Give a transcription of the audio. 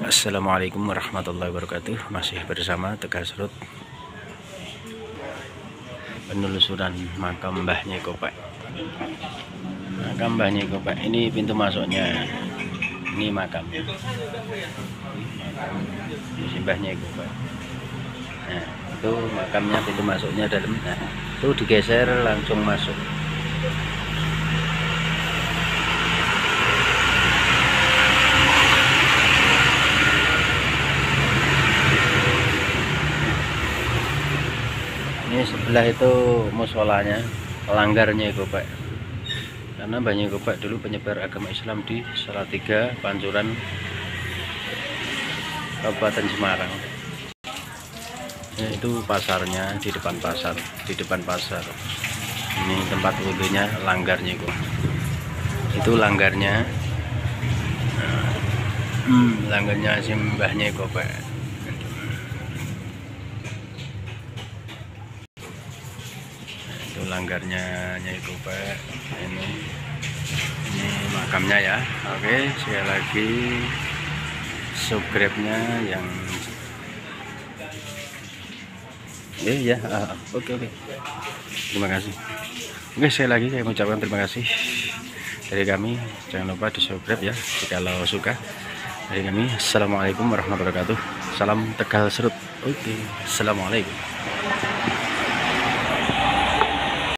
Assalamualaikum warahmatullahi wabarakatuh. Masih bersama Tegal Serut, penelusuran makam Mbah Nyai Kopek. Makam Mbah Nyai Kopek ini pintu masuknya. Ini makamnya. Ini Mbah Nyai Kopek. Nah, itu makamnya, pintu masuknya dalam. Nah, itu digeser langsung masuk. Ini sebelah itu musolanya, Langgar Nyai Kopek. Karena Mbah Nyai Kopek dulu penyebar agama Islam di Salatiga, Pancuran, Kabupaten Semarang. Itu pasarnya di depan pasar, Ini tempat wudhunya Langgar Nyai Kopek. Itu langgarnya, langgarnya si Mbah Nyai Kopek. Itu langgarnya Nyai Kopek. Ini makamnya ya. Oke, sekali lagi subscribe-nya yang ya. Oke. Terima kasih. Oke, sekali lagi saya mengucapkan terima kasih dari kami. Jangan lupa di subscribe ya kalau suka. Dari kami, assalamualaikum warahmatullahi wabarakatuh. Salam Tegal Serut. Oke, assalamualaikum.